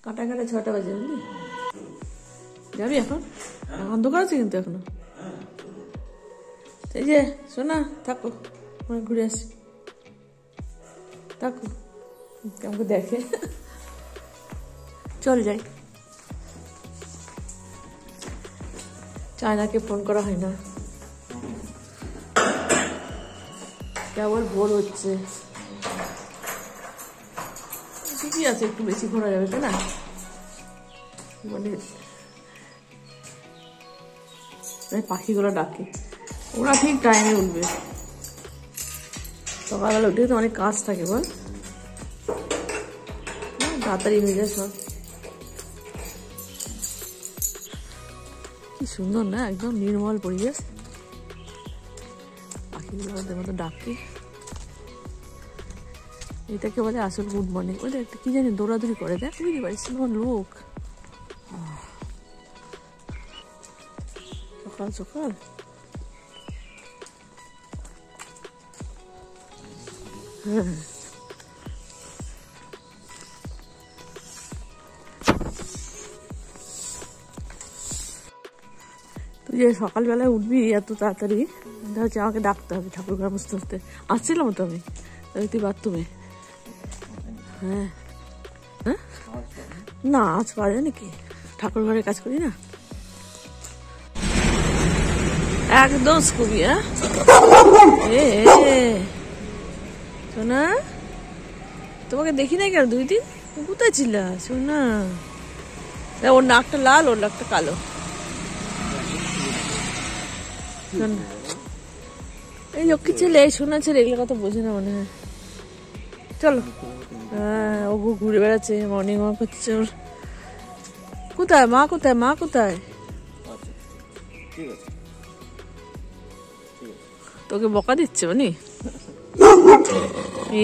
কাটা কাটা 6টা বাজে, বুঝলি? যাবি এখন? অন্ধকার আছে কিন্তু এখনো। এই যে শোনা, থাকো, আমরা ঘুরে আসি, থাকো। আমাকে দেখে, চল যাই। চায়নাকে ফোন করা হয় না, কেবল ভোর হচ্ছে। ঠিকই আছে, একটু বেশি ঘোরা যাবে, তাই না? মানে পাখিগুলো ডাকে, ওরা ঠিক টাইমে উঠবে। সকালবেলা উঠে তো অনেক কাজ থাকে, বল, তাড়াতাড়ি হয়ে যায় সব। কি সুন্দর না, একদম নির্মল পরিবেশ। পাখিগুলো ওদের মতো ডাকে, এটাকে বলে আসল গুড মর্নিং। ওদের একটা কি জানি দৌড়াদৌড়ি করে, দেখ বুঝতে পারিস লোক সকাল সকাল। হ্যাঁ, তুই যে সকালবেলায় উঠবি এত তাড়াতাড়ি, হচ্ছে আমাকে ডাকতে হবে ঠাকুর ঘর মুছতে মুছতে। আসছিলাম তো আমি, তুই বাথরুমে। হ্যাঁ হ্যাঁ, না আজ পাওয়া যায় নাকি, ঠাকুর ঘরে কাজ করি না একদম স্কুবি। হ্যাঁ শোনা, তোমাকে দেখি নাই কেন 2 দিন, কোথায় ছিল শোনা? ওর নাকটা লাল, ওর নাকটা কালো। এই লক্ষ্মী ছেলে, এই শোনা ছেলে, এগুলো কথা বোঝে না মনে হয়। চলো, হ্যাঁ ও ঘুরে বেড়াচ্ছে, মর্নিং ওয়াক করছে ওর। কোথায় মা, কোথায় মা, কোথায়? তোকে বকা দিচ্ছে মানে?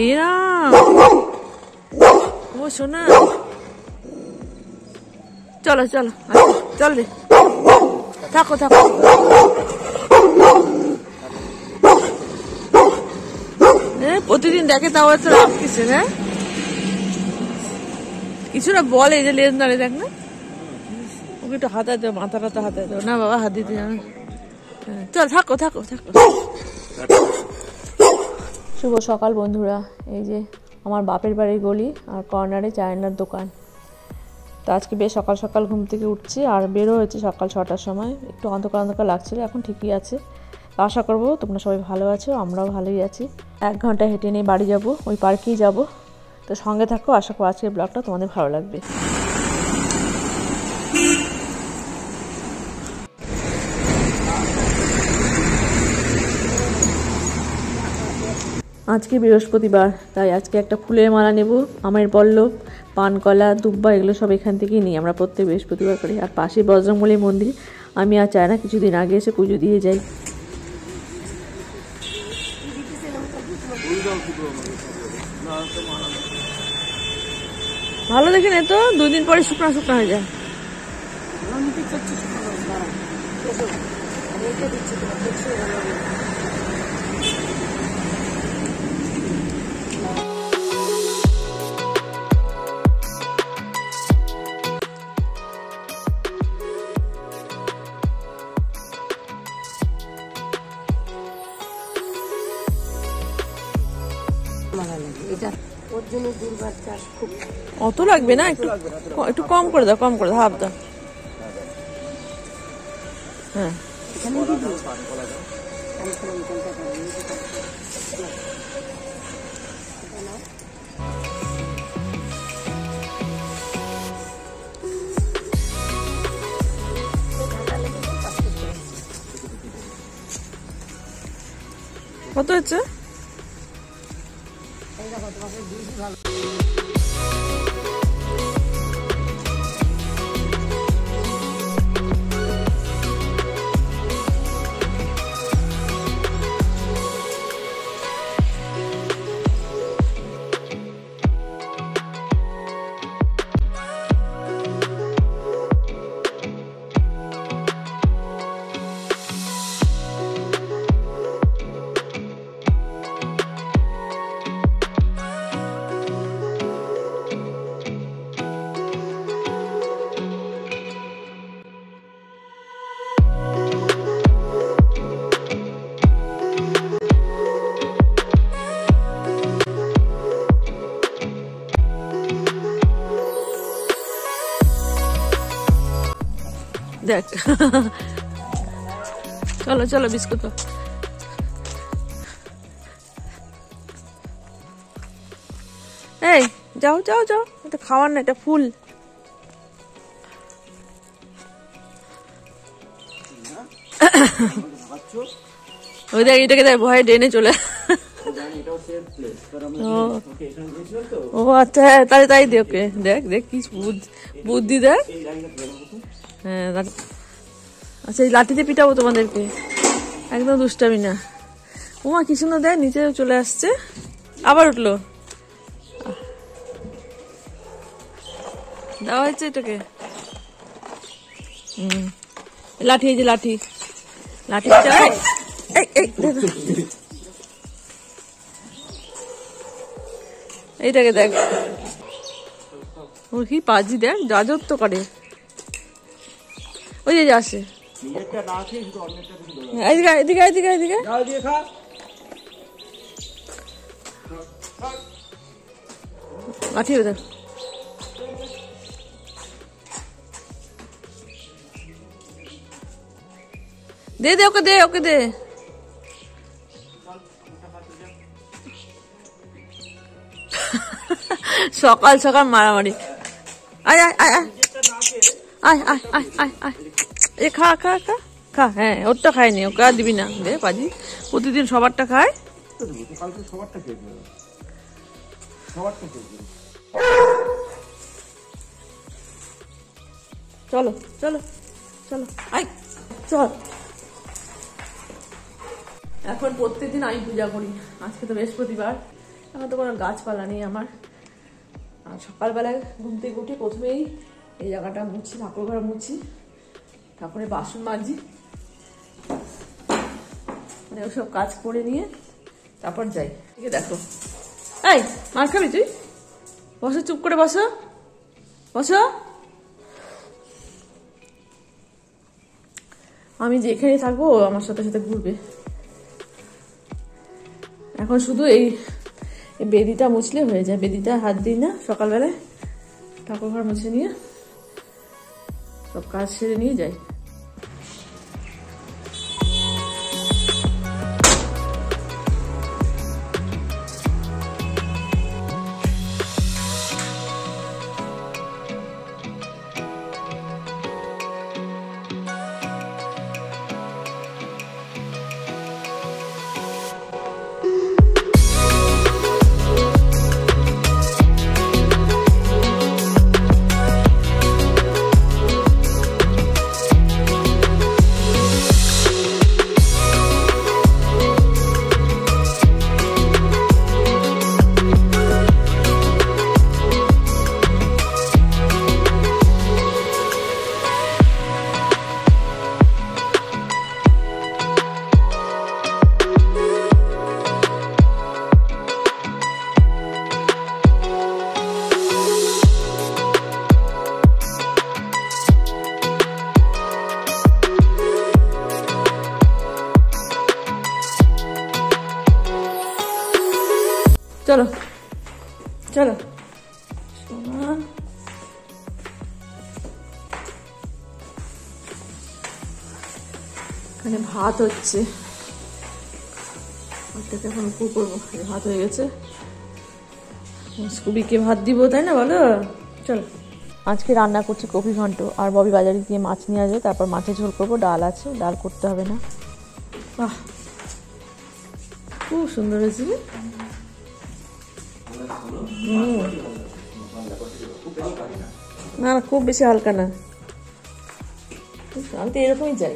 এরা ও শোনা, চলো চলো, চল রে, থাকো থাকো। প্রতিদিন দেখে, তাও এত রাগ কিসে? হ্যাঁ কিছুটা বলে, এই যে লেজ নাড়ে, দেখ না, ওকে একটু হাতায় দেবো, মাথা টাথা হাতায় দেবো না বাবা, হাত দিতে জানো। চল থাকো থাকো থাকো। শুভ সকাল বন্ধুরা, এই যে আমার বাপের বাড়ির গলি আর কর্নারে চায়নার দোকান। তো আজকে বেশ সকাল সকাল ঘুম থেকে উঠছি আর বেরো হয়েছি সকাল 6টার সময়। একটু অন্ধকার অন্ধকার লাগছিল, এখন ঠিকই আছে। আশা করবো তোমরা সবাই ভালো আছো, আমরাও ভালোই আছি। 1 ঘন্টা হেঁটে নিয়ে বাড়ি যাব, ওই পার্কেই যাব। তো সঙ্গে থাকো, আশা করি আজকের ব্লগটা তোমাদের ভালো লাগবে। আজকে বৃহস্পতিবার, তাই আজকে একটা ফুলের মালা নেব। আমের পল্লব, পানকলা, দুব্বা, এগুলো সব এখান থেকেই নিই, আমরা প্রত্যেক বৃহস্পতিবার করি। আর পাশে বজরংবলী মন্দির, আমি আর চাই না কিছুদিন আগে এসে পুজো দিয়ে যাই। ভালো দেখে নে তো, 2 দিন পরে শুকনা শুকনা হয়ে যায়। অত লাগবে না, একটু একটু কম করে দাও, কম করে দাও, হাফ দাও। হ্যাঁ কত হচ্ছে? দেখ চলো চলো বিস্কুট এই যাও যাও যাও, এটা খাওয়ার না, এটা ফুল। ওই দেখ এটাকে দেখ ভয়ে ডেনে চলে। ও আচ্ছা তাহলে তাই দে ওকে, দেখ দেখ কি বুদ্ধি দেখ। হ্যাঁ আচ্ছা এই লাঠিতে পিটাবো তোমাদেরকে, একদম দুষ্টামি না। ওমা কি সুন্দর দেখ নিচে চলে আসছে, আবার উঠলো। দেওয়া হয়েছে এটাকে লাঠি, এই যে লাঠি, লাঠি এইটাকে দেখ ওর কি পাজি দেখ, রাজত্ব করে। ওই যে আসে এদিকে এদিকে এদিকে এদিকে লাঠি দেখ। দে দে ওকে, দে ওকে দে। সকাল সকাল মারামারি। আয় আয় আয় আয় আয় আয় আয় আয়, এ খা খা খা খা। হ্যাঁ ওরটা খায়নি, ওকে আর দিবি না। দে পাজি প্রতিদিন সবারটা খায়। চলো চলো চলো আয় চল। এখন প্রত্যেকদিন আমি পূজা করি, আজকে তো বৃহস্পতিবার, এখন তো কোনো গাছপালা নেই আমার। আর সকালবেলায় ঘুম থেকে উঠে প্রথমেই এই জায়গাটা মুছি, ঠাকুর ঘর মুছি, ঠাকুরের বাসন মাজি, মানে ওসব কাজ করে নিয়ে তারপর যাই। ঠিক আছে দেখো, এই মার খাবি তুই? বসো চুপ করে বসো বসো। আমি যেখানে থাকবো আমার সাথে সাথে ঘুরবে। এখন শুধু এই বেদিটা মুছলে হয়ে যায়, বেদিটা হাত দিই না সকালবেলায়, ঠাকুর ঘর মুছে নিয়ে সব কাজ সেরে নিয়ে যাই। চলো চলো সোনা, এখানে ভাত হচ্ছে, ভাতটাকে এখন উপর করবো। ভাত হয়ে গেছে, স্কুবিকে ভাত দিব, তাই না বলো? চলো আজকে রান্না করছি কপি ঘন্ট, আর ববি বাজারে গিয়ে মাছ নিয়ে আসবে, তারপর মাছের ঝোল করবো। ডাল আছে, ডাল করতে হবে না। বাহ খুব সুন্দর হয়েছে। না খুব বেশি হালকা না, আমি তো এরকমই চাই।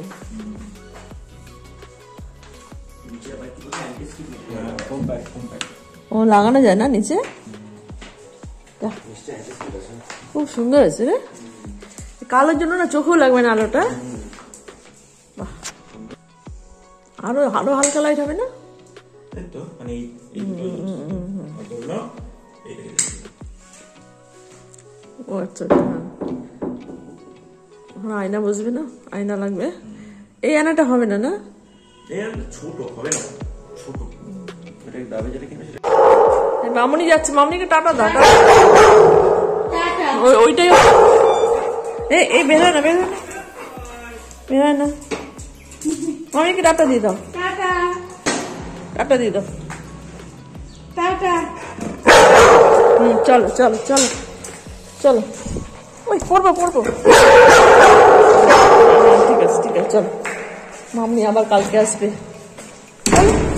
ও লাগানো যায় না নিচে, খুব সুন্দর হয়েছে রে। কালোর জন্য না চোখেও লাগবে না আলোটা। বাহ আরো আরো হালকা লাইট হবে না? ও আচ্ছা হ্যাঁ, আয়না বসবে না, আয়না লাগবে। এই আয়নাটা হবে না, না ছোট হবে না, ছোট। মামনি যাচ্ছে, মামনিকে টাটা দাও। ওইটাই এই বেরো না, বেরো না। বেরোয় না। মামিকে টাটা দিয়ে দাও, টাটা দিয়ে দাও। চলো চলো চলো চলো। ওই পড়বো পড়বো। ঠিক আছে ঠিক আছে চলো। মামনি আবার কালকে আসবে।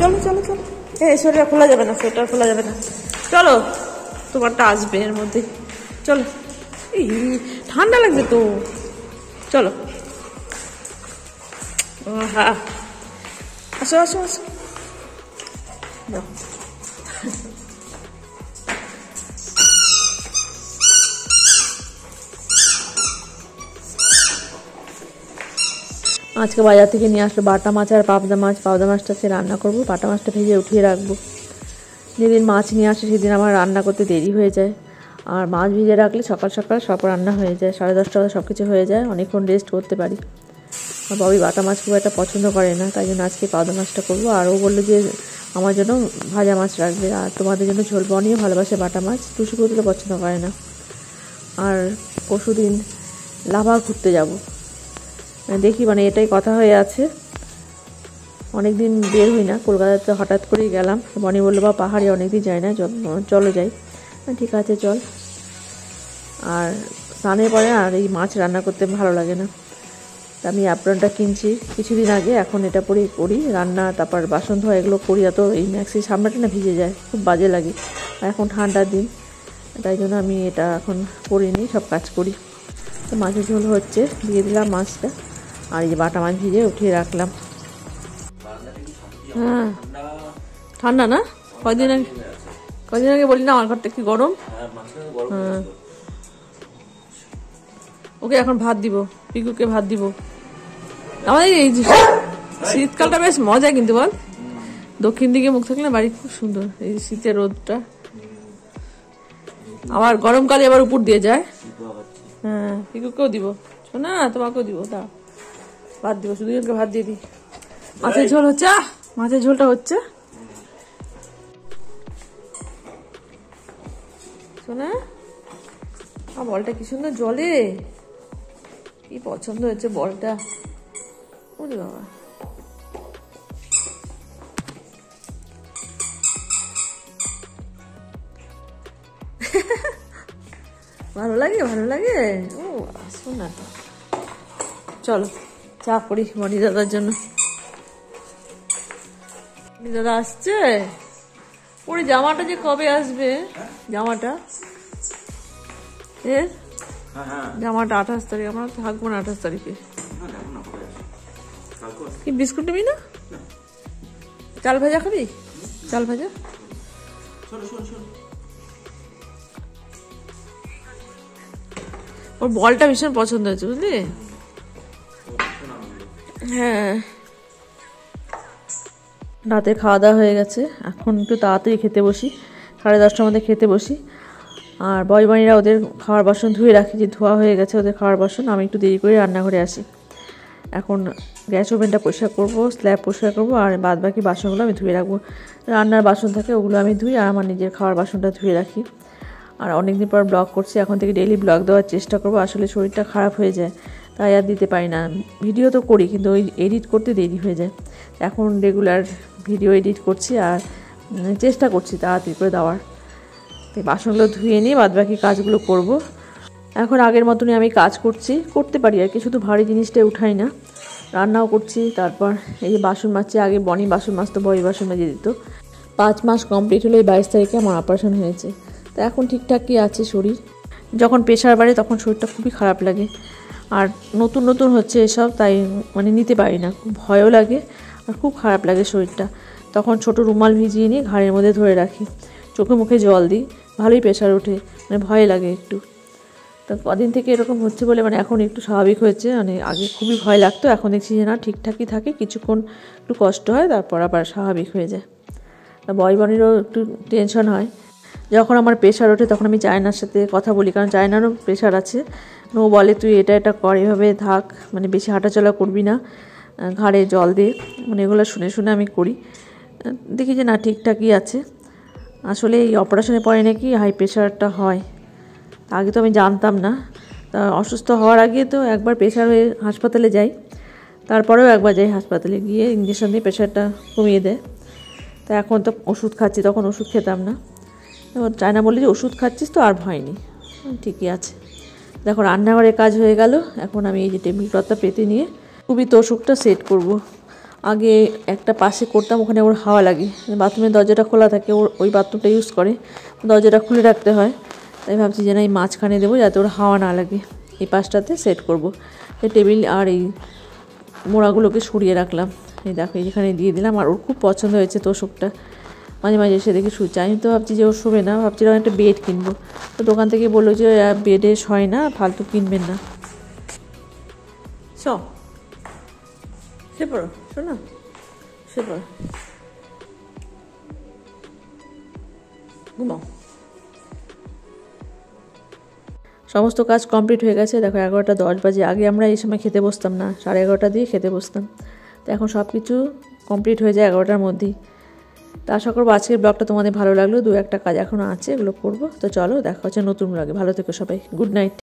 চলো চলো চলো। সোয়েটার খোলা যাবে না, সোয়েটার খোলা যাবে না। চলো, তোমারটা আসবে এর মধ্যে। চলো, এই ঠান্ডা লাগবে তো। চলো। হ্যাঁ, আসো আসো আসো। আজকে বাজার থেকে নিয়ে আসলো বাটা মাছ আর পাবদা মাছ। পাবদা মাছটাকে রান্না করবো, বাটা মাছটা ভেজে উঠিয়ে রাখবো। যেদিন মাছ নিয়ে আসে সেদিন আমার রান্না করতে দেরি হয়ে যায়, আর মাছ ভিজে রাখলে সকাল সকাল সব রান্না হয়ে যায়, 10:30 সব কিছু হয়ে যায়, অনেকক্ষণ রেস্ট করতে পারি। আর বাবি বাটা মাছ খুব একটা পছন্দ করে না, তাই জন্য আজকে পাবদা মাছটা করবো। আর ও বললো যে আমার জন্য ভাজা মাছ রাখবে, আর তোমাদের জন্য ঝোল। বনিও ভালোবাসে বাটা মাছ, টুসু করতে পছন্দ করে না। আর পরশুদিন লাভা ঘুরতে যাব, দেখি, এটাই কথা হয়ে আছে। অনেকদিন বের হই না, কলকাতাতে হঠাৎ করেই গেলাম। বনি বললো বা পাহাড়ে অনেকদিন যায় না, চলো যাই। ঠিক আছে চল। আর স্নানের পরে আর এই মাছ রান্না করতে ভালো লাগে না, আমি অ্যাপ্রনটা কিনছি কিছুদিন আগে, এখন এটা পরেই করি রান্না। তারপর বাসন ধোয়া এগুলো করি, এত এই ম্যাক্সির সামনেটা না ভিজে যায়, খুব বাজে লাগে। আর এখন ঠান্ডার দিন, তাই জন্য আমি এটা এখন করিনি, সব কাজ করি। তো মাছের ঝোল হচ্ছে, দিয়ে দিলাম মাছটা, আর এই যে বাটা মাছ ভিজে উঠিয়ে রাখলাম। হ্যাঁ ঠান্ডা না, কদিন আগে বলি না আমার ঘরটা কি গরম। হ্যাঁ, ওকে এখন ভাত দিব, পিকুকে ভাত দিব। আমাদের এই শীতকালটা বেশ মজা, কিন্তু বল, দক্ষিণ দিকে মুখ থাকলে বাড়ি খুব সুন্দর। এই শীতের রোদটা আবার গরমকালে আবার উপর দিয়ে যায়। হ্যাঁ, পিকুকেও দিব, শোনা তোমাকেও দিব। তা ভাত দিব, শুধু ভাত দিয়ে দিই। মাছের ঝোল হচ্ছে, মাছের ঝোলটা হচ্ছে। শোনা, বলটা কি সুন্দর জলে, কি পছন্দ হয়েছে বলটা। ওরে বাবা, ভালো লাগে ভালো লাগে। ও শোনা, চলো চা করি মনি দাদার জন্য। মনি দাদা আসছে। ওরে জামাটা যে কবে আসবে, জামাটা জামাটা 28 তারিখ। আমরা থাকবো না 28 তারিখে। কি বিস্কুট নিবি না? চাল ভাজা খাবি? চাল ভাজা। ওর বলটা ভীষণ পছন্দ হয়েছে, বুঝলি? হ্যাঁ, রাতে খাওয়া দাওয়া হয়ে গেছে, এখন একটু তাড়াতাড়ি খেতে বসি, 10:30টার মধ্যে খেতে বসি। আর বয়বানিরা ওদের খাওয়ার বাসন ধুয়ে রাখি, যে ধোয়া হয়ে গেছে ওদের খাওয়ার বাসন। আমি একটু দেরি করে রান্নাঘরে আসি। এখন গ্যাস ওভেনটা পরিষ্কার করবো, স্ল্যাব পরিষ্কার করবো, আর বাদ বাকি বাসনগুলো আমি ধুয়ে রাখবো। রান্নার বাসন থাকে ওগুলো আমি ধুই, আর আমার নিজের খাওয়ার বাসনটা ধুয়ে রাখি। আর অনেকদিন পর ব্লগ করছি, এখন থেকে ডেইলি ব্লগ দেওয়ার চেষ্টা করবো। আসলে শরীরটা খারাপ হয়ে যায়, তাই আর দিতে পারি না। ভিডিও তো করি, কিন্তু ওই এডিট করতে দেরি হয়ে যায়। এখন রেগুলার ভিডিও এডিট করছি, আর চেষ্টা করছি তাড়াতাড়ি করে দেওয়ার। তাই বাসনগুলো ধুয়ে নিয়ে বাদ বাকি কাজগুলো করব। এখন আগের মতনই আমি কাজ করতে পারি আর কি, শুধু ভারী জিনিসটাই উঠাই না। রান্নাও করছি, তারপর এই যে বাসন মাজছি। আগে বনি বাসন মাজতো, বই বাসন মেজে দিত। 5 মাস কমপ্লিট হলো, এই 22 তারিখে আমার অপারেশন হয়েছে। তো এখন ঠিকঠাকই আছে শরীর। যখন প্রেশার বাড়ে তখন শরীরটা খুবই খারাপ লাগে, আর নতুন নতুন হচ্ছে এসব, তাই নিতে পারি না, খুব ভয়ও লাগে আর খুব খারাপ লাগে শরীরটা। তখন ছোট রুমাল ভিজিয়ে নিয়ে ঘাড়ের মধ্যে ধরে রাখি, চোখে মুখে জল দিই, ভালোই প্রেশার ওঠে, ভয় লাগে একটু। তো কদিন থেকে এরকম হচ্ছে বলে এখন একটু স্বাভাবিক হয়েছে। আগে খুবই ভয় লাগতো, এখন দেখছি যে না, ঠিকঠাকই থাকে, কিছুক্ষণ একটু কষ্ট হয়, তারপর আবার স্বাভাবিক হয়ে যায়। তা বয়বানিরও একটু টেনশন হয় যখন আমার প্রেশার ওঠে, তখন আমি চায়নার সাথে কথা বলি, কারণ চায়নারও প্রেশার আছে। ও বলে তুই এটা কর, এভাবে থাক, বেশি হাঁটাচলা করবি না, ঘাড়ে জল দে, এগুলো শুনে শুনে আমি করি। দেখি যে না, ঠিকঠাকই আছে। আসলে এই অপারেশনের পরে নাকি হাই প্রেশারটা হয়, আগে তো আমি জানতাম না। তা অসুস্থ হওয়ার আগে তো একবার প্রেশার হয়ে হাসপাতালে যাই, তারপরেও একবার যাই হাসপাতালে, গিয়ে ইঞ্জেকশন দিয়ে প্রেশারটা কমিয়ে দেয়। তা এখন তো ওষুধ খাচ্ছি, তখন ওষুধ খেতাম না। চায়না বললে যে ওষুধ খাচ্ছিস তো আর ভয় নেই, ঠিকই আছে। দেখো রান্নাঘরের কাজ হয়ে গেল। এখন আমি এই যে টেবিল ক্লথটা পেতে নিয়ে খুবই তোষকটা সেট করব। আগে একটা পাশে করতাম, ওখানে ওর হাওয়া লাগে, বাথরুমের দরজাটা খোলা থাকে, ওই বাথরুমটা ইউজ করে, দরজাটা খুলে রাখতে হয়। তাই ভাবছি যে না এই মাঝখানে দেবো যাতে ওর হাওয়া না লাগে। এই পাশটাতে সেট করব। এই টেবিল আর এই মোড়াগুলোকে সরিয়ে রাখলাম। এই দেখো এইখানে দিয়ে দিলাম। আর ওর খুব পছন্দ হয়েছে তোষকটা, মাঝে মাঝে এসে দেখে শুচ্ছে। আমি তো ভাবছি যে ও শোবে না, ভাবছিলাম একটা বেড কিনবো। তো দোকান থেকে বললো যে বেডে শয় না, ফালতু কিনবেন না। সে পড়ো, শোনো, সে পড়ো, ঘুমাও। সমস্ত কাজ কমপ্লিট হয়ে গেছে। দেখো 11:10 বাজে। আগে আমরা এই সময় খেতে বসতাম না, 11:30 দিয়ে খেতে বসতাম। তো এখন সব কিছু কমপ্লিট হয়ে যায় 11টার মধ্যেই। তা আশা করবো আজকের ব্লগটা তোমাদের ভালো লাগলো। 2-1টা কাজ এখনও আছে, এগুলো করবো। তো চলো দেখা হচ্ছে নতুন ব্লগে। ভালো থেকো সবাই, গুড নাইট।